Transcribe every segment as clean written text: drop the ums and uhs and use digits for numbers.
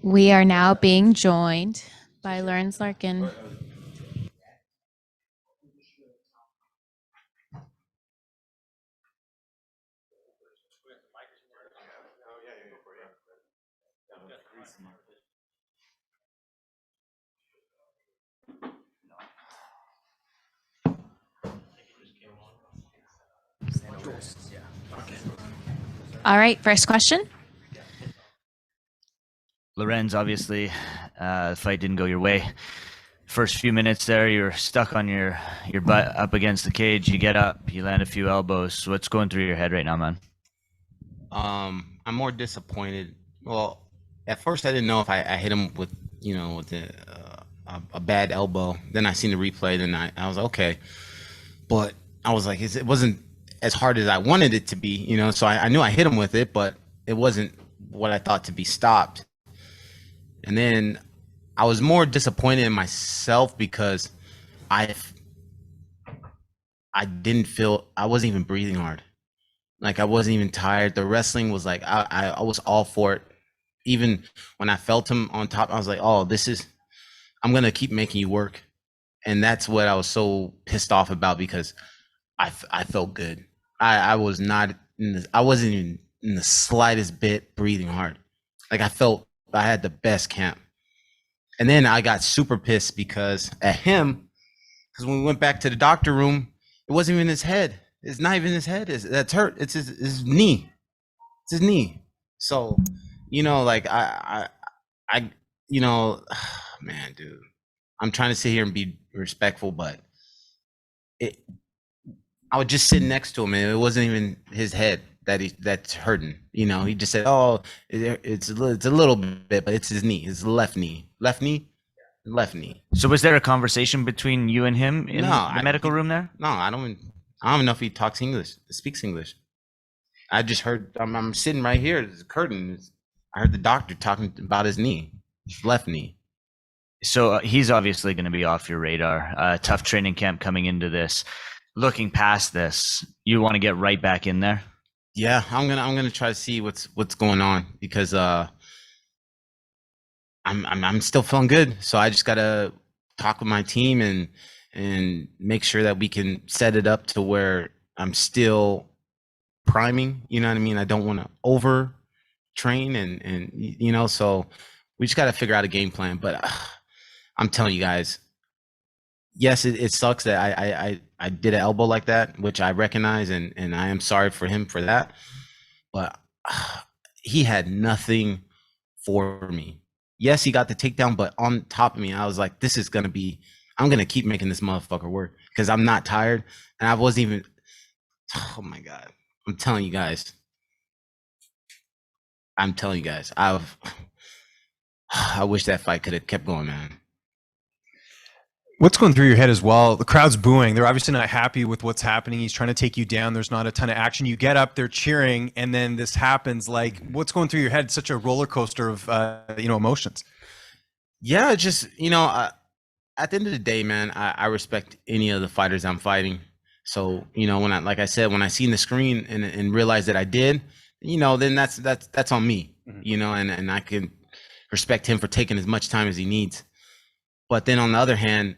We are now being joined by Lorenz Larkin. All right, first question. Lorenz, obviously, the fight didn't go your way. First few minutes there, you're stuck on your butt up against the cage. You get up, you land a few elbows. What's going through your head right now, man? I'm more disappointed. Well, at first I didn't know if I hit him with, with a bad elbow. Then I seen the replay. Then I was okay, but I was like, it wasn't as hard as I wanted it to be, So I knew I hit him with it, but it wasn't what I thought to be stopped. And then I was more disappointed in myself because I didn't feel, I wasn't even breathing hard. Like I wasn't even tired. The wrestling was like, I was all for it. Even when I felt him on top, I was like, oh, I'm going to keep making you work. And that's what I was so pissed off about because I felt good. I wasn't even in the slightest bit breathing hard. Like I felt I had the best camp. And then I got super pissed because when we went back to the doctor room, it wasn't even his head. It's not even his head. That's hurt. It's his knee. It's his knee. So, like I, man, dude, I'm trying to sit here and be respectful, but I would just sit next to him, and it wasn't even his head that's hurting. He just said, "Oh, it's a little bit, but it's his knee, his left knee, left knee." So was there a conversation between you and him in the medical room there? No, I don't even know if he speaks English. I just heard. I'm sitting right here. There's a curtain. I heard the doctor talking about his knee, his left knee. So he's obviously going to be off your radar. Tough training camp coming into this. Looking past this, you want to get right back in there? Yeah, I'm gonna try to see what's going on because I'm still feeling good. So I just gotta talk with my team and make sure that we can set it up to where I'm still priming. You know what I mean? I don't want to over train and so we just gotta figure out a game plan. But I'm telling you guys, yes, it sucks that I did an elbow like that, which I recognize, and I am sorry for him for that. But he had nothing for me. Yes, he got the takedown, but on top of me, I was like, I'm going to keep making this motherfucker work because I'm not tired. And I wasn't even, oh my God. I'm telling you guys, I wish that fight could have kept going, man. What's going through your head as well? The crowd's booing. They're obviously not happy with what's happening. He's trying to take you down. There's not a ton of action. You get up, they're cheering, and then this happens. Like, what's going through your head? It's such a roller coaster of, emotions. Yeah, just, at the end of the day, man, I respect any of the fighters I'm fighting. So, when I seen the screen and realized that I did, then that's on me, and I can respect him for taking as much time as he needs. But then on the other hand,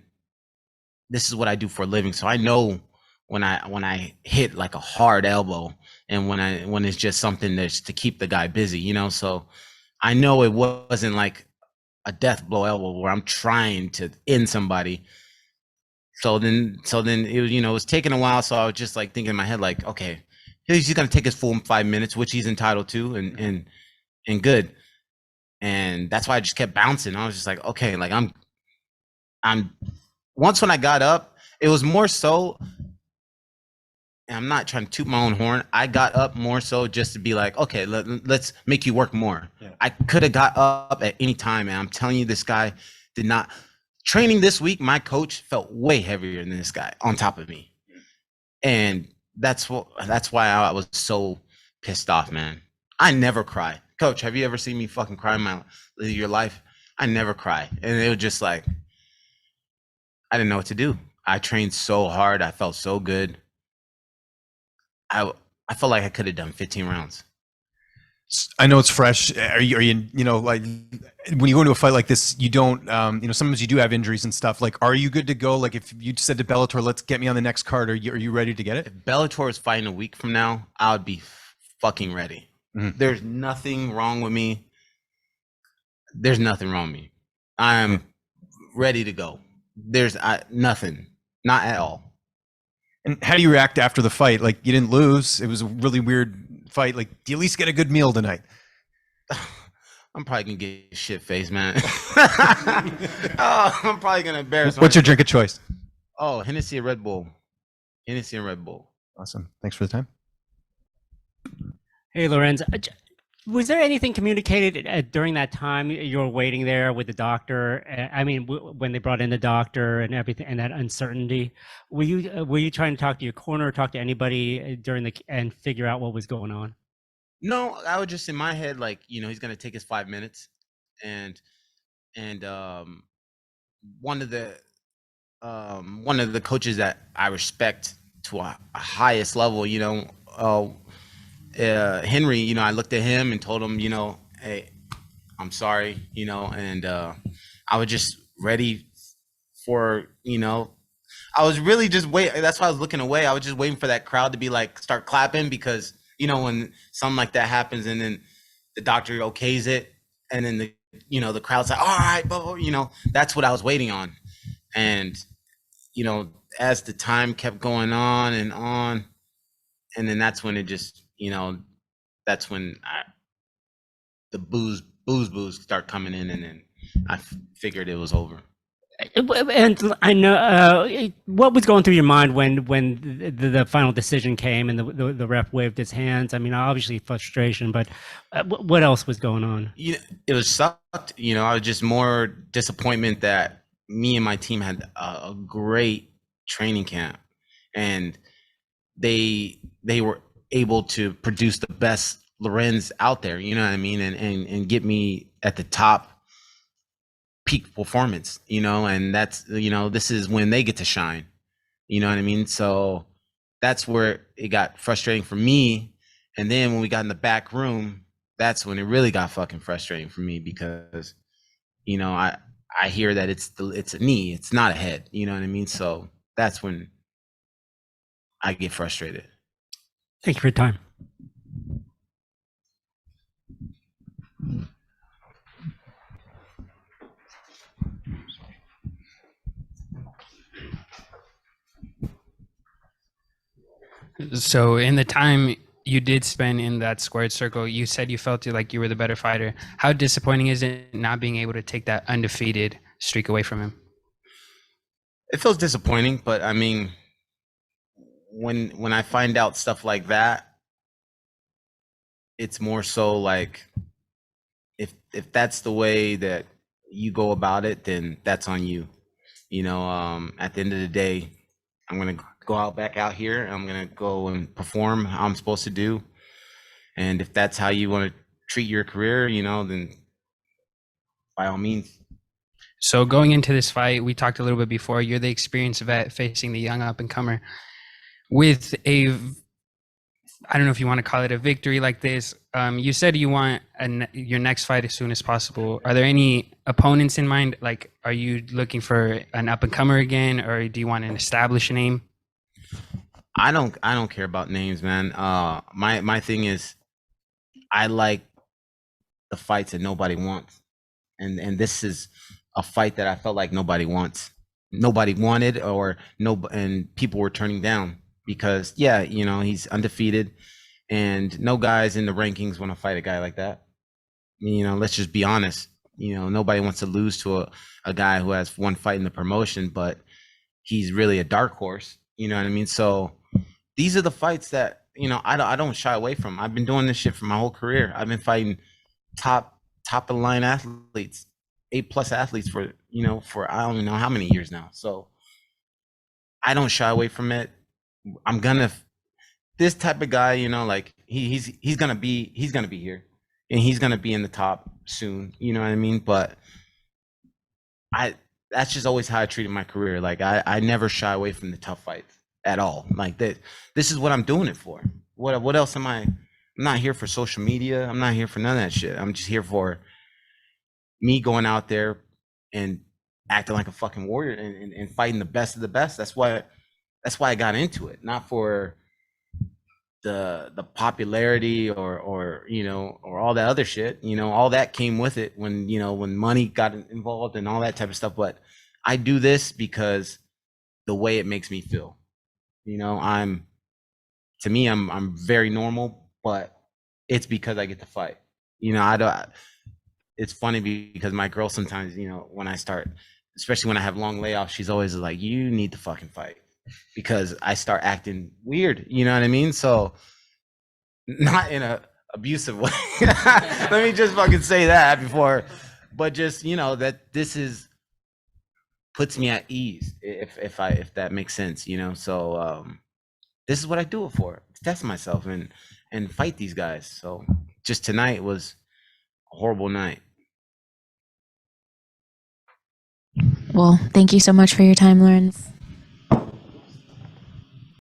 this is what I do for a living. So I know when I hit like a hard elbow and when it's just something that's to keep the guy busy, so I know it wasn't like a death blow elbow where I'm trying to end somebody. So then it was, it was taking a while. So I was just like thinking in my head, like, okay, he's going to take his full 5 minutes, which he's entitled to and good. And that's why I just kept bouncing. I was just like, okay, like I'm once when I got up, it was more so, and I'm not trying to toot my own horn. I got up more so just to be like, okay, let's make you work more. Yeah. I could have got up at any time, and I'm telling you, this guy did not. Training this week, my coach felt way heavier than this guy on top of me, and that's why I was so pissed off, man. I never cry. Coach, have you ever seen me fucking cry in your life? I never cry, and it was just like, I didn't know what to do. I trained so hard. I felt so good. I felt like I could have done 15 rounds. I know it's fresh. Are you, like when you go into a fight like this, you don't, sometimes you do have injuries and stuff. Like, are you good to go? Like, if you said to Bellator, let's get me on the next card, are you ready to get it? If Bellator is fighting a week from now, I would be fucking ready. Mhm. There's nothing wrong with me. There's nothing wrong with me. I'm ready to go. There's nothing, not at all. And how do you react after the fight? Like, you didn't lose. It was a really weird fight. Like, do you at least get a good meal tonight? I'm probably gonna get shit faced, man. I'm probably gonna embarrass. What's your drink of choice? Oh, Hennessy and Red Bull. Hennessy and Red Bull. Awesome. Thanks for the time. Hey, Lorenz. Was there anything communicated during that time you were waiting there with the doctor? I mean, when they brought in the doctor and everything, and that uncertainty, were you trying to talk to your corner, or talk to anybody during and figure out what was going on? No, I was just in my head like, he's gonna take his 5 minutes, and one of the coaches that I respect to a highest level, Henry, I looked at him and told him, hey, I'm sorry, and I was just ready for, I was really just waiting. That's why I was looking away. I was just waiting for that crowd to be like, start clapping, because, when something like that happens and then the doctor okays it, and then the crowd's like, all right, but, that's what I was waiting on. And, as the time kept going on, and then that's when it just, that's when the booze start coming in, and then I figured it was over. And I know what was going through your mind when the final decision came and the ref waved his hands. I mean, obviously frustration, but what else was going on? It was sucked. I was just more disappointment that me and my team had a great training camp, and they were able to produce the best Lorenz out there, you know what I mean, and get me at the top peak performance, and that's, this is when they get to shine, you know what I mean? So that's where it got frustrating for me. And then when we got in the back room, that's when it really got fucking frustrating for me, because, I hear that it's a knee, it's not a head, you know what I mean? So that's when I get frustrated. Thank you for your time. So in the time you did spend in that squared circle, you said you felt like you were the better fighter. How disappointing is it not being able to take that undefeated streak away from him? It feels disappointing, but I mean, when I find out stuff like that, it's more so like, if that's the way that you go about it, then that's on you. At the end of the day, I'm gonna go back out here. I'm gonna go and perform how I'm supposed to do. And if that's how you want to treat your career, then by all means. So going into this fight, we talked a little bit before, you're the experienced vet facing the young up and comer. With I don't know if you want to call it a victory like this, you said you want your next fight as soon as possible. Are there any opponents in mind? Like, are you looking for an up and comer again, or do you want an established name? I don't care about names, man. My thing is, I like the fights that nobody wants, and this is a fight that I felt like nobody wanted, and people were turning down, because he's undefeated, and no guys in the rankings want to fight a guy like that. Let's just be honest. Nobody wants to lose to a guy who has one fight in the promotion, but he's really a dark horse. You know what I mean? So these are the fights that, I don't shy away from. I've been doing this shit for my whole career. I've been fighting top of the line athletes, A+ athletes for I don't even know how many years now. So I don't shy away from it. This type of guy, like he's gonna be here, and he's gonna be in the top soon. You know what I mean? But that's just always how I treated my career. Like I never shy away from the tough fights at all. Like that. This is what I'm doing it for. What else am I I'm not here for social media. I'm not here for none of that shit. I'm just here for me going out there and acting like a fucking warrior and fighting the best of the best. That's why I got into it, not for the popularity or you know, or all that other shit. You know, all that came with it when, you know, when money got involved and all that type of stuff. But I do this because the way it makes me feel. You know, I'm very normal, but it's because I get to fight. You know, I don't. It's funny because my girl sometimes, you know, when I start, especially when I have long layoffs, she's always like, "You need to fucking fight," because I start acting weird. You know what I mean? So, not in a abusive way. Let me just fucking say that before, but just, you know, that this is puts me at ease if that makes sense. You know, so this is what I do it for, to test myself and fight these guys. So just tonight was a horrible night. Well, thank you so much for your time, Lorenz.